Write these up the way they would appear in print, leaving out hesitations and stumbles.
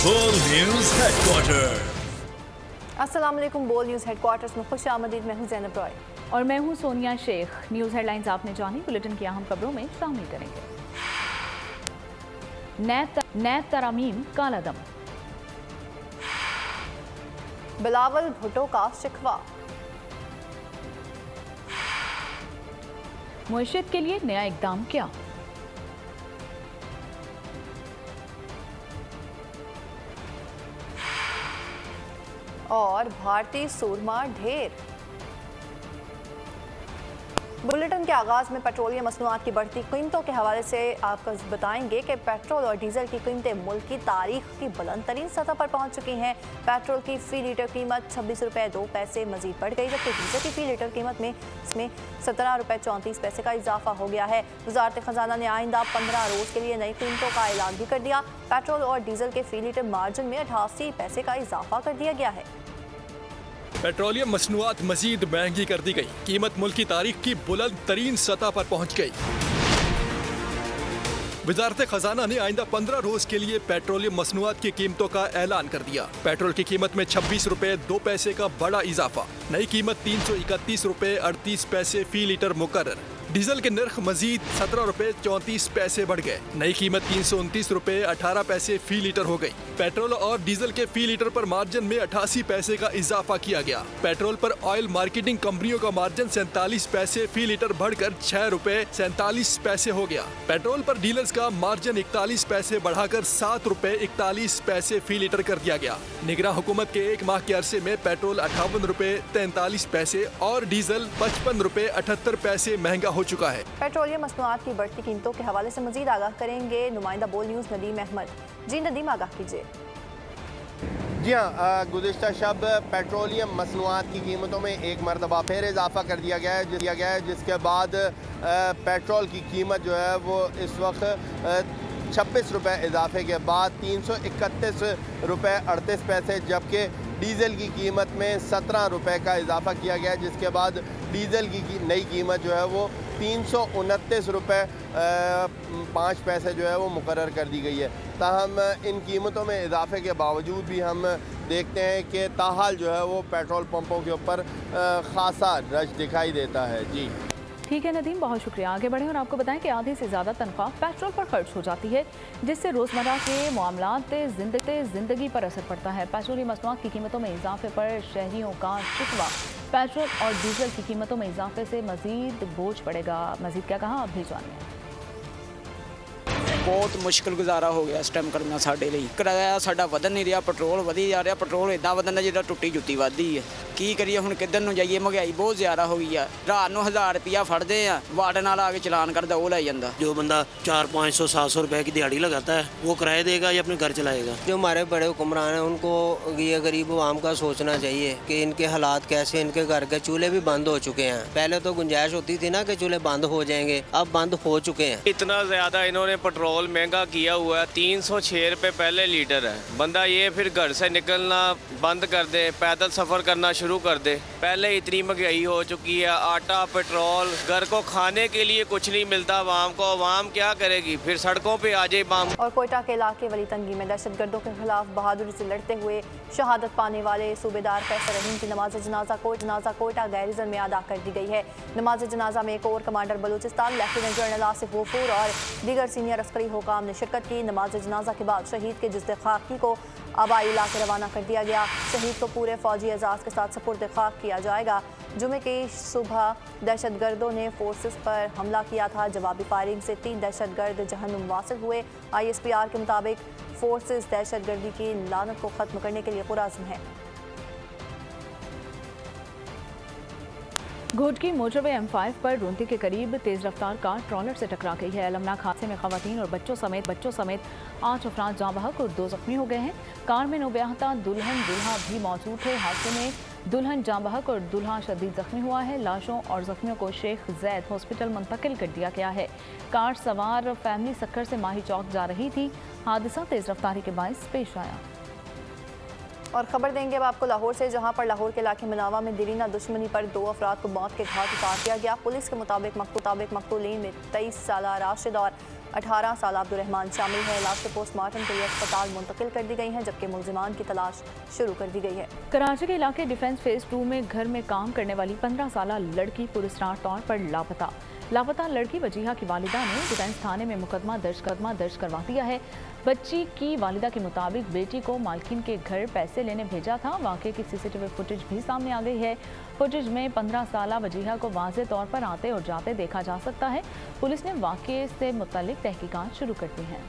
बोल news headquarter. अस्सलाम वालेकुम। बोल न्यूज़ हेडक्वार्टर्स में खुश आमदीद। मैं हूं ज़ैनब रॉय और मैं हूं सोनिया शेख। न्यूज़ हेडलाइंस आपने जानी, बुलेटिन की अहम खबरों में शामिल करेंगे। नैब तरामीम कालादम, बिलावल भुट्टो का शिकवा, मुआशियत के लिए नया इकदाम क्या, और भारतीय सूरमा ढेर। बुलेटिन के आगाज में पेट्रोलियम मसनूआत की बढ़ती कीमतों के हवाले से आपको बताएंगे कि पेट्रोल और डीजल की कीमतें मुल्क की तारीख की बुलंद तरीन सतह पर पहुंच चुकी हैं। पेट्रोल की फी लीटर कीमत 26 रुपये 2 पैसे मजीद बढ़ गई, जबकि डीजल की फी लीटर कीमत में इसमें 17 रुपये 34 पैसे का इजाफा हो गया है। वजारत खजाना ने आइंदा 15 रोज के लिए नई कीमतों का ऐलान भी कर दिया। पेट्रोल और डीजल के फी लीटर मार्जिन में 88 पैसे का इजाफा कर दिया गया है। पेट्रोलियम मसनूआत मजीद महंगी कर दी गई, कीमत मुल्क की तारीख की बुलंद तरीन सतह पर पहुंच गई। वजारत खजाना ने आइंदा 15 रोज के लिए पेट्रोलियम मसनूआत की कीमतों का ऐलान कर दिया। पेट्रोल की कीमत में 26 रुपये 2 पैसे का बड़ा इजाफा, नई कीमत 331 रुपये 38 पैसे फी लीटर मुकर्रर। डीजल के नर्ख मजीद 17 रुपये 34 पैसे बढ़ गए, नई कीमत 329 रुपये 18 पैसे फी लीटर हो गई। पेट्रोल और डीजल के फी लीटर पर मार्जिन में 88 पैसे का इजाफा किया गया। पेट्रोल पर ऑयल मार्केटिंग कंपनियों का मार्जिन 47 पैसे फी लीटर बढ़कर 6 रुपये 47 पैसे हो गया। पेट्रोल पर डीलर्स का मार्जिन 41 पैसे बढ़ाकर 7 रुपये 41 पैसे फी लीटर कर दिया गया। निगरान हुकूमत के एक माह के अरसे में पेट्रोल 58 रुपये 43 पैसे और डीजल 55 रुपये 78 पैसे महंगा हो चुका है। पेट्रोलियम मसनूआत की बढ़ती कीमतों के हवाले से मजीद आगाह करेंगे नुमाइंदा बोल न्यूज़ नदीम अहमद। जी नदीम, आगाह कीजिए। जी हाँ, गुज़िश्ता शब पेट्रोलियम मसनूआत की कीमतों में एक मरतबा फिर इजाफा कर दिया गया है, जिसके बाद पेट्रोल की कीमत जो है वो इस वक्त 26 रुपये इजाफे के बाद 331 रुपये 38 पैसे, जबकि डीज़ल की कीमत में 17 रुपये का इजाफा किया गया, जिसके बाद डीज़ल की नई कीमत जो है वो 329 रुपये 5 पैसे जो है वो मुकर्रर कर दी गई है। ताहम इन कीमतों में इजाफे के बावजूद भी हम देखते हैं कि ताहाल जो है वो पेट्रोल पंपों के ऊपर खासा रश दिखाई देता है। जी ठीक है नदीम, बहुत शुक्रिया। आगे बढ़ें और आपको बताएं कि आधे से ज़्यादा तनख्वाह पेट्रोल पर खर्च हो जाती है, जिससे रोज़मर्रा के मामलात ज़िंदगी पर असर पड़ता है। पेट्रोलियम मसनूआत की कीमतों में इजाफे पर शहरियों का शिकवा। पेट्रोल और डीजल की कीमतों में इजाफे से मजीद बोझ पड़ेगा। मजीद क्या कहा, आप भी जानिए। बहुत मुश्किल गुजारा हो गया इस टाइम करना साढ़े लिए। किराया साढ़ा वधन नहीं रहा, पेट्रोल वधी जा रहा। पेट्रोल इदा वधन जिदा टुट्टी जुत्ती वधदी है। की करिए हुण किधर नूं जाइए, महंगाई बहुत ज़्यादा हो गई है। रात नूं 1000 रुपया फड़ते हैं, वार्डन वाला आके चलान करता वो लै जाता। जो बंदा 400, 500, 700 रुपए की दिहाड़ी लगाता है वो किराया देगा या अपने घर चलाएगा। जो हमारे बड़े हुक्मरान हैं उनको ये गरीब आवाम का सोचना चाहिए कि इनके हालात कैसे। इनके घर के चूल्हे भी बंद हो चुके हैं। पहले तो गुंजाइश होती थी ना कि चूल्हे बंद हो जाएंगे, अब बंद हो चुके हैं। इतना ज़्यादा इन्होंने पेट्रोल महंगा किया हुआ है। 306 रुपये पहले लीटर है। बंदा ये फिर घर से निकलना बंद कर दे, पैदल सफ़र करना शुरू कर दे। पहले इतनी महंगाई हो चुकी है, आटा पेट्रोल, घर को खाने के लिए कुछ नहीं मिलता आवाम को। आवाम क्या करेगी, फिर सड़कों पे आ जाए बाम। और कोयटा के इलाके वली तंगी में दहशतगर्दों के खिलाफ बहादुरी से लड़ते हुए शहादत पाने वाले सूबेदार फैसल रहीम की नमाज जनाजा कोयटा गैरिजन में अदा कर दी गई है। नमाज जनाजा में core commander Balochistan lieutenant general Asif Ghafoor और दीगर सीनियर अस्करी हुकाम ने शिरकत की। नमाज जनाजा के बाद शहीद के जिस्द खाकी को आबाई इलाके रवाना कर दिया गया। शहीद को पूरे फौजी एजाज के साथ सपुर्द खाक किया जाएगा। जुमे की सुबह दहशतगर्दों ने फोर्सेस पर हमला किया था। जवाबी फायरिंग से 3 दहशतगर्द जहन्नुम वासिल हुए। ISPR के मुताबिक फोर्सेस दहशतगर्दी की लानत को ख़त्म करने के लिए पुरअज़्म है। घोटकी मोटरवे M5 पर रूंती के करीब तेज रफ्तार कार ट्रॉलर से टकरा गई है। अलमनाक हादसे में खवातीन और बच्चों समेत 8 अफराद जाँ बहक और 2 जख्मी हो गए हैं। कार में नौब्याहता दुल्हन दूल्हा भी मौजूद थे। हादसे में दुल्हन जाँ बहक और दूल्हा शदीद जख्मी हुआ है। लाशों और जख्मियों को शेख जैद हॉस्पिटल मुंतकिल कर दिया गया है। कार सवार फैमिली सक्कर से माही चौक जा रही थी। हादसा तेज रफ्तारी के बायस पेश आया। और ख़बर देंगे अब आपको लाहौर से, जहां पर लाहौर के इलाके मनावा में दिलीना दुश्मनी पर 2 अफराद को मौत के घाट उतार दिया गया। पुलिस के मुताबिक मकतूलीन में 23 साल राशिद और 18 साल अब्दुर्रहमान शामिल है। लाश पोस्टमार्टम के लिए अस्पताल मुंतकिल कर दी गई हैं, जबकि मुल्जिमान की तलाश शुरू कर दी गई है। कराची के इलाके डिफेंस फेज 2 में घर में काम करने वाली 15 साल लड़की पुरस्कार तौर पर लापता लड़की वजीहा की वालिदा ने डिफेंस थाने में मुकदमा दर्ज करवा दिया है। बच्ची की वालिदा के मुताबिक बेटी को मालकिन के घर पैसे लेने भेजा था। वाक़े की CCTV फुटेज भी सामने आ गई है। फुटेज में 15 साल वजीहा को वाज़े तौर पर आते और जाते देखा जा सकता है। पुलिस ने वाक़े से मुताल्लिक तहकीकात शुरू कर दी हैं।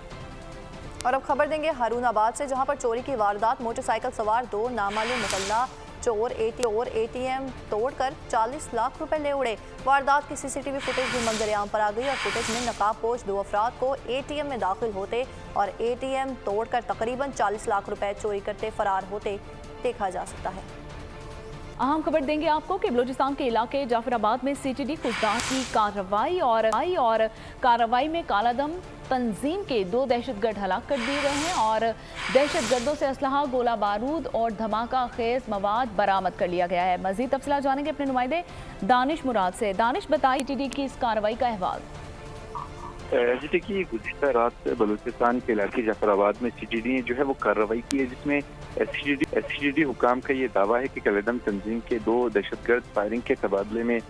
और अब खबर देंगे हारूनाबाद से, जहां पर चोरी की वारदात। मोटरसाइकिल सवार 2 नामालूम मुतल्ला चोर ATM तोड़कर 40 लाख रुपए ले उड़े। वारदात की CCTV फुटेज भी मंजर-ए-आम पर आ गई और फुटेज में नकाबपोश 2 अफराद को ATM में दाखिल होते और ATM तोड़कर तकरीबन 40 लाख रुपए चोरी करते फरार होते देखा जा सकता है। अहम खबर देंगे आपको कि बलूचिस्तान के इलाके जाफराबाद में CTD खुजदार की कार्रवाई और कार्रवाई में कालादम तंजीम के 2 दहशतगर्द हलाक कर दिए गए हैं और दहशतगर्दों से असलहा, गोला बारूद और धमाका खेज मवाद बरामद कर लिया गया है। मजीद तफसीलात जानेंगे अपने नुमाइंदे दानिश मुराद से। दानिश, बताइए CTD की इस कार्रवाई का अहवाल। जी देखिए, गुज़िश्ता रात बलूचिस्तान के इलाके जाफराबाद में CTD ने जो है वो कार्रवाई की है, जिसमें SCTD हुकाम का ये दावा है कि कलदम तंजीम के 2 दहशतगर्द फायरिंग के तबादले में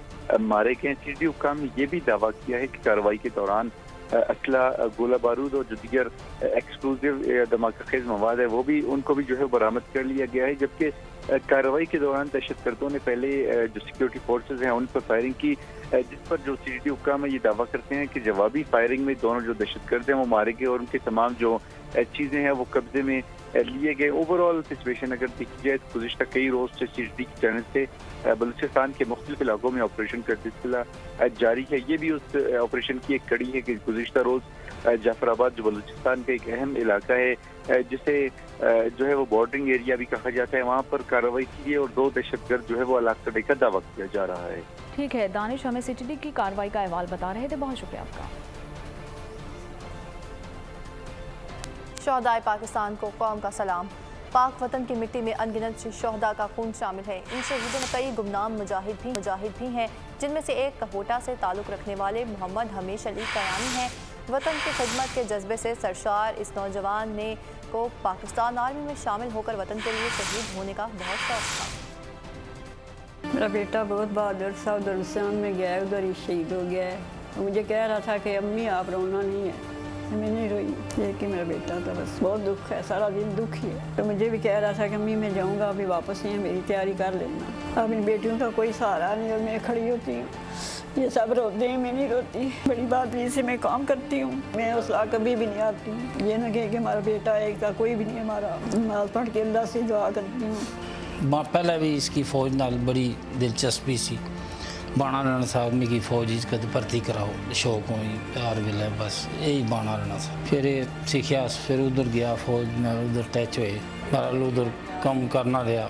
मारे गए। CTD हुकाम ने यह भी दावा किया है कि कार्रवाई के दौरान असला, गोला बारूद और जो दीगर एक्सप्लोजिव धमाका खेज मवाद है वो भी उनको भी जो है बरामद कर लिया गया है। जबकि कार्रवाई के दौरान दहशतगर्दों ने पहले जो सिक्योरिटी फोर्सेज हैं उन पर फायरिंग की, जिस पर जो CTD हुक्काम है ये दावा करते हैं कि जवाबी फायरिंग में दोनों जो दहशतगर्द हैं वो मारे गए और उनके तमाम जो चीज़ें हैं वो कब्जे में लिए गए। ओवरऑल सिचुएशन अगर देखी जाए तो गुज़िश्ता कई रोज से CTD की जानिब से बलूचिस्तान के मुख्तलिफ इलाकों में ऑपरेशन का सिलसिला जारी है। ये भी उस ऑपरेशन की एक कड़ी है कि गुज़िश्ता रोज जाफराबाद जो बलूचिस्तान का एक अहम इलाका है, जिसे जो है वो बॉर्डरिंग एरिया भी कहा जाता है, वहाँ पर कार्रवाई की है और 2 दहशतगर्द जो है वो हलाक करने का दावा किया जा रहा है। ठीक है दानिश, हमें CTD की कार्रवाई का अहवाल बता रहे थे, बहुत शुक्रिया आपका। शोहदाए पाकिस्तान को कौम का सलाम। पाक वतन की मिट्टी में अनगिनत शोहदा का खून शामिल है। इन शहीदों में कई गुमनाम मुजाहिद भी हैं, जिनमें से एक कहोटा से ताल्लुक़ रखने वाले मोहम्मद हमीश अली कयानी हैं। वतन की खिदमत के जज्बे से सरशार इस नौजवान को पाकिस्तान आर्मी में शामिल होकर वतन के लिए शहीद होने का बहुत शौक था। मेरा बेटा बहुत बहादुर था, उधर में गया, उधर ही शहीद हो गया है। मुझे कह रहा था कि अम्मी आप रोना नहीं है, मैं नहीं रोई। ये कि मेरा बेटा था, बस बहुत दुख है, सारा दिन दुख ही है। तो मुझे भी कह रहा था कि अम्मी मैं जाऊंगा, अभी वापस नहीं है, मेरी तैयारी कर लेना। अब इन बेटियों का कोई सहारा नहीं और मैं खड़ी होती हूँ, ये सब रोते हैं, मैं नहीं रोती। बड़ी बात से मैं काम करती हूँ, मैं उस कभी भी नहीं आती हूँ। ये ना कहे कि हमारा बेटा एक था, कोई भी नहीं हमारा। नमाज पढ़ के अल्लाह से दुआ करती हूँ। पहले भी इसकी फौज नाल बड़ी दिलचस्पी सी, बाणा रहना साहब मिगी फौज कद भर्ती कराओ, शौक हुई प्यार मिले, बस यही बाणा रहना था। फिर सीखिया, फिर उधर गया फौज में, उधर टच हुए, बहरहाल उधर कम करना रहा,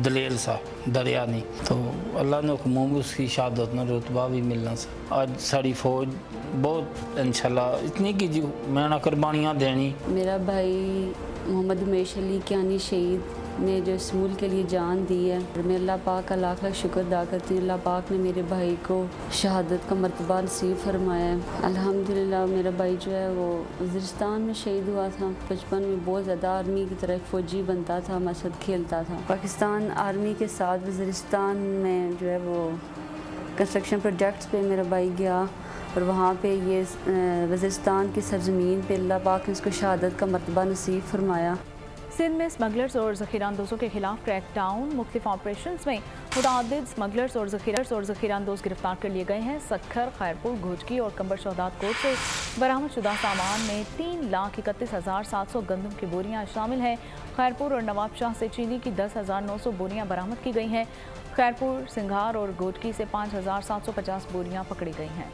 दलेल सा, डरिया नहीं। तो अल्लाह ने हुक्म उसकी शहादत में रुतबा भी मिलना सा। आज साड़ी फौज बहुत इंशाल्लाह इतनी की जी मैं ना कुर्बानियाँ देनी। मेरा भाई मोहम्मद हमीश अली कयानी शहीद ने जो इस मुल्क के लिए जान दी है, मैं अल्लाह पाक का लाख लाख शुक्र अदा करती हूँ। अल्लाह पाक ने मेरे भाई को शहादत का मर्तबा नसीब फरमाया है। अल्हम्दुलिल्लाह मेरा भाई जो है वो वज़ीरिस्तान में शहीद हुआ था। बचपन में बहुत ज़्यादा आर्मी की तरह फ़ौजी बनता था, मसद खेलता था। पाकिस्तान आर्मी के साथ वज़ीरिस्तान में जो है वो कंस्ट्रक्शन प्रोजेक्ट्स पे मेरा भाई गया और वहाँ पे ये वज़ीरिस्तान की सरजमीन पे अल्लाह पाक ने उसको शहादत का मर्तबा नसीब फरमाया। सिंध में स्मगलर्स और ज़ख़ीराअंदोज़ों के खिलाफ क्रैकडाउन, मुख्तलिफ ऑपरेशंस में मुतअद्दिद स्मगलर्स और ज़ख़ीराअंदोज़ गिरफ्तार कर लिए गए हैं। सक्खर, खैरपुर, घोटकी और कंबर शहदाद कोट से बरामद शुदा सामान में 3,31,700 गंदम की बोरियाँ शामिल हैं। खैरपुर और नवाबशाह से चीनी की 10,900 बोरियाँ बरामद की गई हैं। खैरपुर, सिंघार और घोटकी से 5,750 बोरियाँ पकड़ी गई हैं।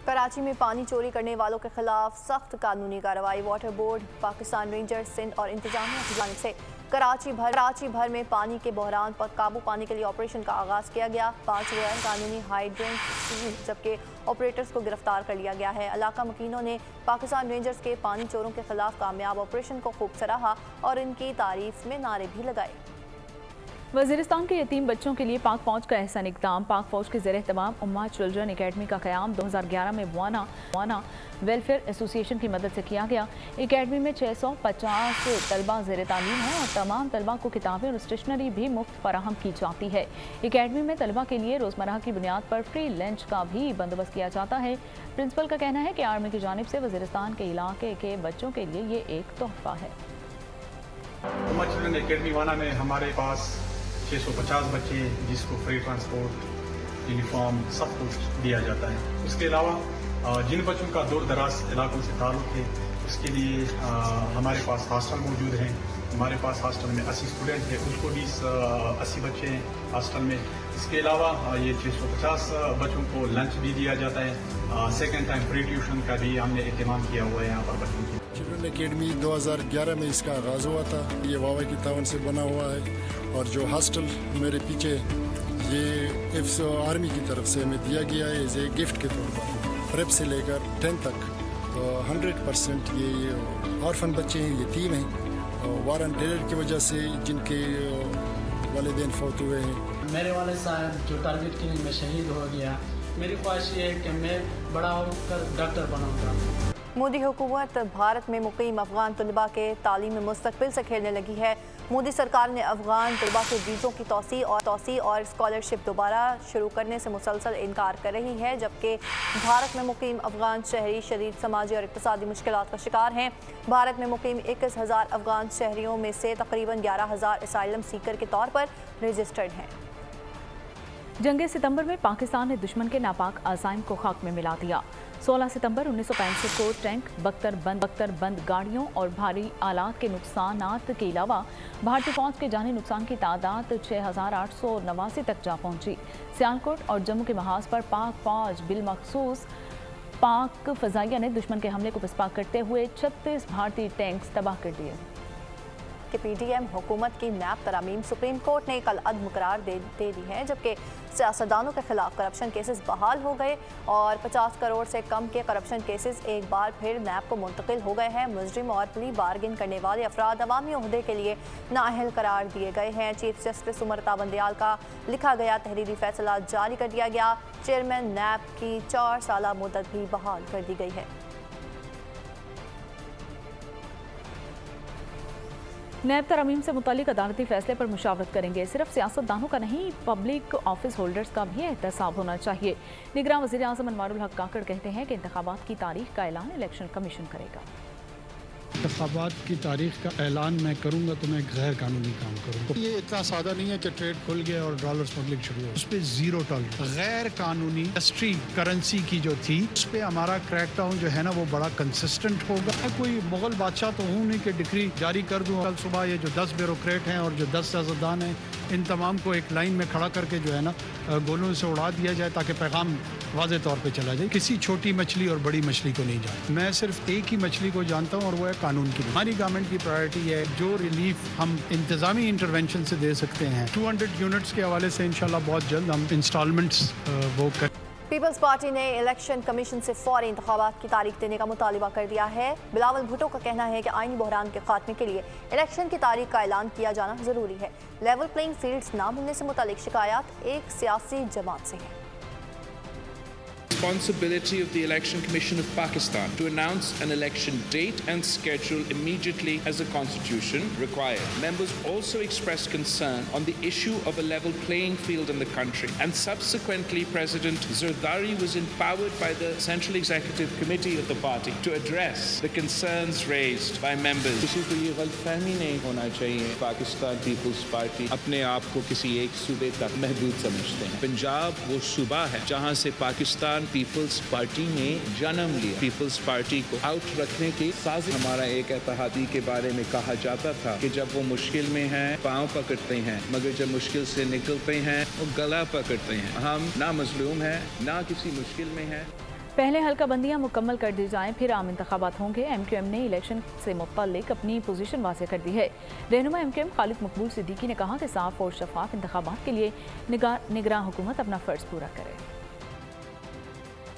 कराची में पानी चोरी करने वालों के खिलाफ सख्त कानूनी कार्रवाई। Water board, Pakistan rangers, Sindh और इंतजामिया की जानिब से कराची भर में पानी के बहरान पर काबू पाने के लिए ऑपरेशन का आगाज़ किया गया। 5 गैर कानूनी हाइड्रेंट जबकि ऑपरेटर्स को गिरफ्तार कर लिया गया है। इलाका मकीनों ने पाकिस्तान रेंजर्स के पानी चोरों के खिलाफ कामयाब ऑपरेशन को खूब सराहा और इनकी तारीफ में नारे भी लगाए। वज़ीरिस्तान के यतीम बच्चों के लिए पाक फ़ौज का एहसन इक़दाम। पाक फ़ौज के ज़ेर तमाम उम्मा चिल्ड्रन एकेडमी का क़याम 2011 में वाना वेलफेयर एसोसिएशन की मदद से किया गया। एकेडमी में 650 तलबा ज़ेर तालीम हैं और तमाम तलबा को किताबें और स्टेशनरी भी मुफ्त फराहम की जाती है। एकेडमी में तलबा के लिए रोज़मर्रा की बुनियाद पर फ्री लंच का भी बंदोबस्त किया जाता है। प्रिंसिपल का कहना है कि आर्मी की जानिब से वज़ीरिस्तान के इलाके के बच्चों के लिए ये एक तोहफ़ा है। उम्मा चिल्ड्रन एकेडमी वाना में हमारे पास 650 बच्चे, जिसको फ्री ट्रांसपोर्ट, यूनिफॉर्म सब कुछ दिया जाता है। उसके अलावा जिन बच्चों का दूर दराज इलाकों से ताल्लुक़ है, उसके लिए हमारे पास हॉस्टल मौजूद हैं। हमारे पास हॉस्टल में 80 स्टूडेंट हैं, उसको भी 80 बच्चे हैं हॉस्टल में। इसके अलावा ये 650 बच्चों को लंच भी दिया जाता है। सेकेंड टाइम फ्री ट्यूशन का भी हमने इंतजाम किया हुआ है यहाँ पर बच्चों की। चिल्ड्रन एकेडमी 2011 में इसका आगाज़ हुआ था। ये वावा की तावन से बना हुआ है और जो हॉस्टल मेरे पीछे ये आर्मी की तरफ से हमें दिया गया है एज ए गिफ्ट के तौर पर। प्रेप से लेकर 10 तक तो 100% ये ऑर्फन बच्चे हैं, यतीम हैं, वार एंड टेरर की वजह से जिनके वालिदैन फौत हुए हैं। मेरे वाले साहब जो टारगेट के लिए मैं शहीद हो गया, मेरी ख्वाहिश ये है कि मैं बड़ा होकर डॉक्टर बनाऊंगा। मोदी हुकूमत भारत में मुकीम अफगान तलबा के तालीमी मुस्तकबिल से खेलने लगी है। मोदी सरकार ने अफगान तलबा के वीज़ों की तोसी और स्कॉलरशिप दोबारा शुरू करने से मुसलसल इनकार कर रही है, जबकि भारत में मुकीम अफगान शहरी शदीद समाजी और इक़्तिसादी मुश्किलात का शिकार हैं। भारत में मुकीम 21,000 अफगान शहरियों में से तकरीबन 11,000 असाइलम सीकर के तौर पर रजिस्टर्ड हैं। जंग सितंबर में पाकिस्तान ने दुश्मन के नापाक अज़ाइम को खाक में मिला दिया। 16 सितंबर 1965 को टैंक, बख्तर बंद गाड़ियों और भारी आलात के नुकसानात के अलावा भारतीय फौज के जानी नुकसान की तादाद 6,889 तक जा पहुंची। सियालकोट और जम्मू के महाज पर पाक फौज बिलमखसूस पाक फ़ज़ाइया ने दुश्मन के हमले को पसपा करते हुए 36 भारतीय टैंक्स तबाह कर दिए। कि पीडीएम हुकूमत की नैब तरामीम सुप्रीम कोर्ट ने कल अदम करार दे दी है, जबकि सियासतदानों के खिलाफ करप्शन केसेस बहाल हो गए और 50 करोड़ से कम के करप्शन केसेस एक बार फिर नैब को मुंतकिल हो गए हैं। मुजरिम और प्ली बार्गिन करने वाले अफराद अवामी ओहदे के लिए नाअहल करार दिए गए हैं। चीफ जस्टिस उमर ताबंदयाल का लिखा गया तहरीरी फैसला जारी कर दिया गया। चेयरमैन नैब की 4 साला मुद्दत भी बहाल कर दी गई है। नैब तरमीम से मुतालिक अदालती फैसले पर मुशावरत करेंगे। सिर्फ सियासतदानों का नहीं, पब्लिक ऑफिस होल्डर्स का भी एहतसाब होना चाहिए। निगरान वज़ीर आज़म अनवारुल हक काकड़ कहते हैं कि इंतखाबात की तारीख का ऐलान इलेक्शन कमीशन करेगा। इंतखाबात की तारीख का ऐलान मैं करूंगा तो मैं गैर कानूनी काम करूंगा। ये इतना सादा नहीं है कि ट्रेड खुल गया और डॉलर स्मगलिंग शुरू हो, उस पर 0 टॉलरेंस। गैर कानूनी इंडस्ट्री करेंसी की जो थी उस पर हमारा क्रैकडाउन जो है ना वो बड़ा कंसिस्टेंट होगा। मैं कोई मुगल बादशाह तो हूँ नहीं कि डिक्री जारी कर दूँ। कल सुबह ये जो 10 ब्यूरोक्रेट हैं और जो 10 सियासतदान हैं, इन तमाम को एक लाइन में खड़ा करके जो है ना गोलों से उड़ा दिया जाए ताकि पैगाम वाज़े तौर पे चला जाए। किसी छोटी मछली और बड़ी मछली को नहीं जानता, मैं सिर्फ एक ही मछली को जानता हूँ और वो है कानून की। हमारी गवर्नमेंट की प्रायोरिटी है जो रिलीफ हम इंतजामी इंटरवेंशन से दे सकते हैं। 200 यूनिट्स के हवाले से इंशाल्लाह बहुत जल्द हम इंस्टॉलमेंट्स वो कर। पीपल्स पार्टी ने इलेक्शन कमीशन से फौरी इंतखाबात की तारीख देने का मुतालिबा कर दिया है। बिलावल भुट्टो का कहना है कि आईनी बहरान के खात्मे के लिए इलेक्शन की तारीख का ऐलान किया जाना जरूरी है। लेवल प्लेइंग फील्ड्स ना मिलने से मुतालिक शिकायत एक सियासी जमात से है। Responsibility of the Election Commission of Pakistan to announce an election date and schedule immediately as the Constitution required. Members also expressed concern on the issue of a level playing field in the country, and subsequently President Zardari was empowered by the Central Executive Committee of the party to address the concerns raised by members. किसी को ये गलतफहमी नहीं होना चाहिए Pakistan peoples party अपने आप को किसी एक सूबे तक महदूद समझते हैं। पंजाब वो सूबा है जहां से पाकिस्तान पीपल्स पार्टी ने जन्म लिया। पीपल्स पार्टी को आउट रखने की साजिश। हमारा एक इत्तेहादी के बारे में कहा जाता था कि जब वो मुश्किल में हैं पाँव पकड़ते हैं, मगर जब मुश्किल से निकलते हैं वो गला पकड़ते हैं। हम ना मजलूम हैं ना किसी मुश्किल में हैं। पहले हल्का बंदियां मुकम्मल कर दी जाएं, फिर आम इंतखाबात होंगे। MQM ने इलेक्शन से मुताल्लिक अपनी पोजीशन वाज़ेह कर दी है। रहनुमा MQM खालिद मकबूल सिद्दीकी ने कहा कि साफ और शफाफ इंतखाबात के लिए निगरान हुकूमत अपना फ़र्ज पूरा करे।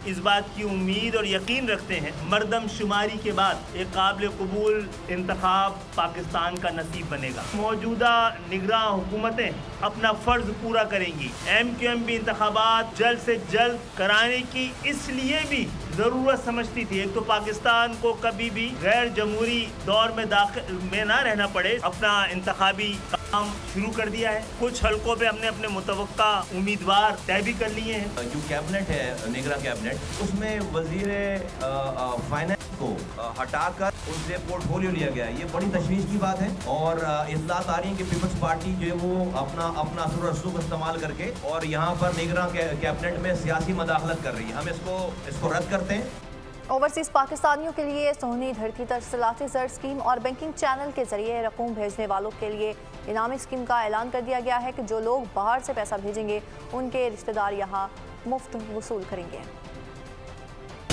इस बात की उम्मीद और यकीन रखते हैं मरदमशुमारी के बाद एक काबिल कबूल इंतखाब पाकिस्तान का नसीब बनेगा। मौजूदा निगरां हुकूमतें अपना फर्ज पूरा करेंगी। MQM भी इंतखाबात जल्द से जल्द कराने की इसलिए भी ज़रूरत समझती थी। एक तो पाकिस्तान को कभी भी गैर जमहूरी दौर में दाखिल में ना रहना पड़े, अपना इंतखाबी काम शुरू कर दिया है। कुछ हलकों पे हमने अपने मुतवक्का उम्मीदवार तय भी कर लिए हैं। जो कैबिनेट है, निगरां कैबिनेट, उसमें वजीर फाइनेंस को हटाकर उनसे पोर्टफोलियो लिया गया है। ये बड़ी तशवीश की बात है और इत्तलात आ रही है कि पीपल्स पार्टी जो है वो अपना असर रसूख इस्तेमाल करके और यहाँ पर निगरां कैबिनेट में सियासी मदाखलत कर रही है। हम इसको रद्द करते हैं। ओवरसीज पाकिस्तानियों के लिए सोहनी धरती तरसलाती ज़र स्कीम और बैंकिंग चैनल के जरिए रकूम भेजने वालों के लिए इनामी स्कीम का ऐलान कर दिया गया है कि जो लोग बाहर से पैसा भेजेंगे उनके रिश्तेदार यहाँ मुफ्त वसूल करेंगे।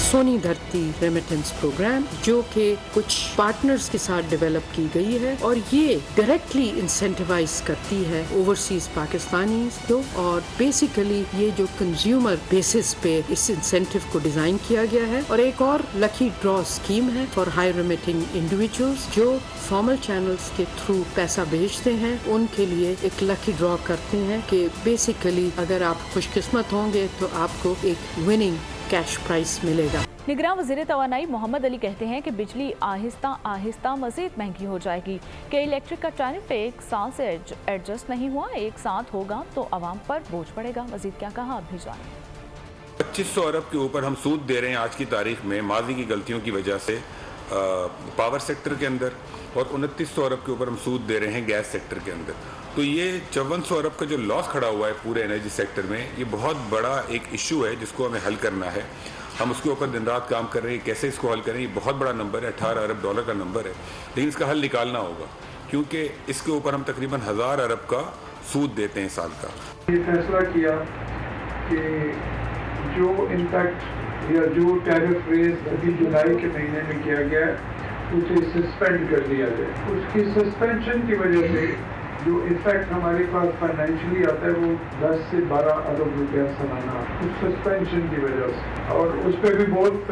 सोनी धरती रेमिटेंस प्रोग्राम जो कि कुछ पार्टनर्स के साथ डेवलप की गई है और ये डायरेक्टली इंसेंटिवाइज करती है ओवरसीज पाकिस्तानीज को और बेसिकली ये जो कंज्यूमर बेसिस पे इस इंसेंटिव को डिजाइन किया गया है। और एक और लकी ड्रॉ स्कीम है फॉर हाई रेमिटिंग इंडिविजुअल्स जो फॉर्मल चैनल्स के थ्रू पैसा भेजते हैं, उनके लिए एक लकी ड्रॉ करते हैं कि बेसिकली अगर आप खुशकिस्मत होंगे तो आपको एक विनिंग कैश प्राइस मिलेगा। निगरां वज़ीर तवानाई मोहम्मद अली कहते हैं कि बिजली आहिस्ता आहिस्ता मज़ीद महंगी हो जाएगी कि इलेक्ट्रिक का टैरिफ एक साल से एडजस्ट नहीं हुआ, एक साथ होगा तो आवाम पर बोझ पड़ेगा। मज़ीद क्या कहा आप भी जानें। 2500 अरब के ऊपर हम सूद दे रहे हैं आज की तारीख में माजी की गलतियों की वजह से पावर सेक्टर के अंदर और 2900 अरब के ऊपर हम सूद दे रहे हैं गैस सेक्टर के अंदर। तो ये 5400 अरब का जो लॉस खड़ा हुआ है पूरे एनर्जी सेक्टर में, ये बहुत बड़ा एक इशू है जिसको हमें हल करना है। हम उसके ऊपर दिन रात काम कर रहे हैं, कैसे इसको हल करें। ये बहुत बड़ा नंबर है, 18 अरब डॉलर का नंबर है, लेकिन इसका हल निकालना होगा क्योंकि इसके ऊपर हम तकरीबन 1000 अरब का सूद देते हैं साल का। ये फैसला किया कि जो इम्पैक्ट या जो टैरिफ रेज अभी जुलाई के महीने में किया गया उसे सस्पेंड कर दिया जाए। उसकी सस्पेंशन की वजह से जो इफेक्ट हमारे पास फाइनेंशियली आता है वो 10 से 12 अरब रुपया सालाना उस सस्पेंशन की वजह से। और उस पर भी बहुत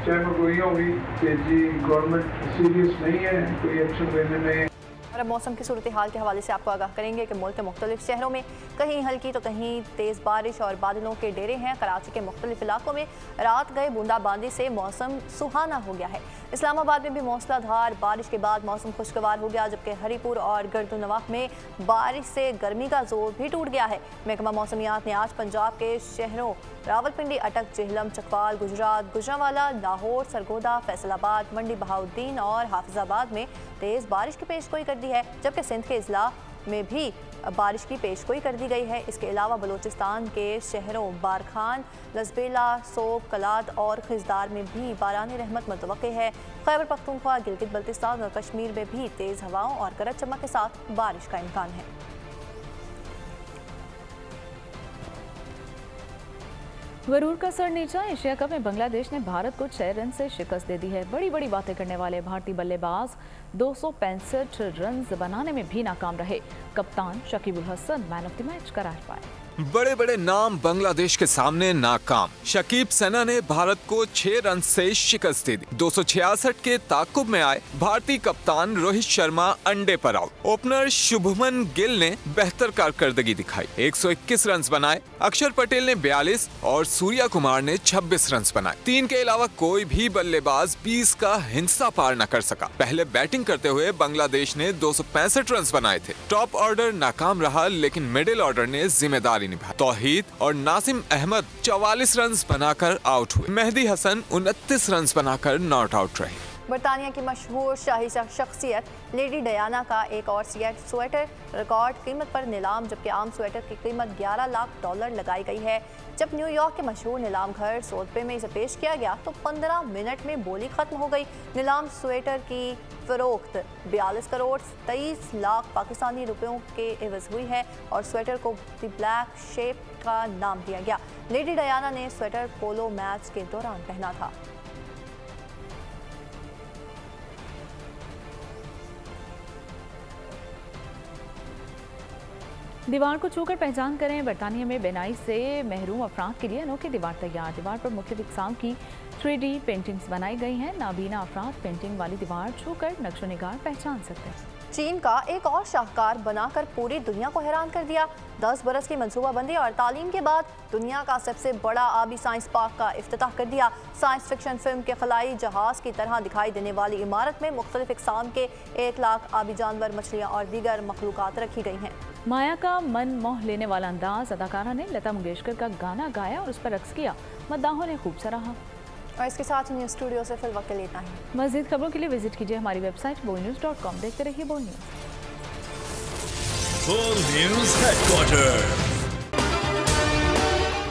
चहमगोइयाँ हुई कि जी गवर्नमेंट सीरियस नहीं है कोई एक्शन लेने में। और अब मौसम की सूरत हाल के हवाले से आपको आगाह करेंगे कि मुल्क के मुख्तलिफ शहरों में कहीं हल्की तो कहीं तेज़ बारिश और बादलों के डेरे हैं। कराची के मुख्तलिफ इलाकों में रात गए बूंदाबांदी से मौसम सुहाना हो गया है। इस्लामाबाद में भी मूसलाधार बारिश के बाद मौसम खुशगवार हो गया, जबकि हरीपुर और गर्दनवाह में बारिश से गर्मी का जोर भी टूट गया है। महकमा मौसमियात ने आज पंजाब के शहरों रावलपिंडी, अटक, जेहलम, चकवाल, गुजरात, गुजरांवाला, लाहौर, सरगोदा, फैसलाबाद, मंडी बहाउद्दीन और हाफिजाबाद में तेज़ बारिश की पेशगोई कर दी है, जबकि सिंध के अजला में भी बारिश की पेशगोई कर दी गई है। इसके अलावा बलूचिस्तान के शहरों बारखान, लसबेला, सोब, कलाद और खिजदार में भी बारानी रहमत मुतवक्के है। खैबर पख्तूनख्वा, गिलगित बल्तिस्तान और कश्मीर में भी तेज़ हवाओं और गरज चमक के साथ बारिश का इम्कान है। गरूर का सर नीचा, एशिया कप में बांग्लादेश ने भारत को 6 रन से शिकस्त दे दी है। बड़ी बड़ी बातें करने वाले भारतीय बल्लेबाज 265 रन बनाने में भी नाकाम रहे। कप्तान Shakibul Hasan man of the match करार पाए। बड़े बड़े नाम बांग्लादेश के सामने नाकाम। शकीब सेना ने भारत को 6 रन से शिकस्त दे दी। 266 के ताकुब में आए भारतीय कप्तान रोहित शर्मा अंडे पर आउट। ओपनर शुभमन गिल ने बेहतर कारकर्दगी दिखाई, 121 रन बनाए। अक्षर पटेल ने 42 और सूर्या कुमार ने 26 रन बनाए। 3 के अलावा कोई भी बल्लेबाज 20 का हिंसा पार न कर सका। पहले बैटिंग करते हुए बांग्लादेश ने 265 रन बनाए थे। टॉप ऑर्डर नाकाम रहा, लेकिन मिडिल ऑर्डर ने जिम्मेदारी निभाई। तौहीद और नासिम अहमद 44 रन बनाकर आउट हुए। मेहदी हसन 29 रन बनाकर नॉट आउट रहे। बरतानिया की मशहूर शाही शख्सियत लेडी डयाना का एक और स्वेटर रिकॉर्ड कीमत पर नीलाम, जबकि आम स्वेटर की कीमत $11 लाख लगाई गई है। जब न्यूयॉर्क के मशहूर नीलाम घर सोथबे में इसे पेश किया गया तो 15 मिनट में बोली खत्म हो गई। नीलाम स्वेटर की फरोख्त 42 करोड़ 23 लाख पाकिस्तानी रुपयों के एवज हुई है और स्वेटर को द ब्लैक शेप का नाम दिया गया। लेडी डयाना ने स्वेटर पोलो मैच के दौरान पहना था। दीवार को छूकर पहचान करें। बरतानिया में बेनाई से महरूम अफराद के लिए अनोखी दीवार तैयार। दीवार पर मुख्तलिफ इक़साम की 3D पेंटिंग्स बनाई गई हैं। नाबीना अफराद पेंटिंग वाली दीवार छूकर नक्शो निगार पहचान सकते हैं। चीन का एक और शाहकार बनाकर पूरी दुनिया को हैरान कर दिया। 10 बरस की मनसूबाबंदी और तालीम के बाद दुनिया का सबसे बड़ा आबी साइंस पार्क का इफ्तिताह कर दिया। साइंस फिक्शन फिल्म के खलाई जहाज की तरह दिखाई देने वाली इमारत में मुख्तलिफ इक़साम के 1 लाख आबी जानवर, मछलियाँ और दीगर मखलूक़ात रखी गई हैं। माया का मन मोह लेने वाला अंदाज, अदाकारा ने लता मंगेशकर का गाना गाया और उस पर रक्स किया। मद्दाहों ने खूब सराहा। और इसके साथ ही न्यूज़ स्टूडियो से फिल वक्त लेता है। मज़ीद खबरों के लिए विजिट कीजिए हमारी वेबसाइट boldnews.com। देखते रहिए बोल्ड न्यूज़।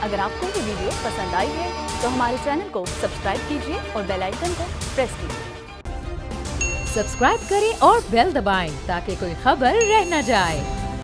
अगर आपको ये वीडियो पसंद आई है तो हमारे चैनल को सब्सक्राइब कीजिए और बेल आइकन को प्रेस कीजिए। सब्सक्राइब करें और बेल दबाएं ताकि कोई खबर रह न जाए।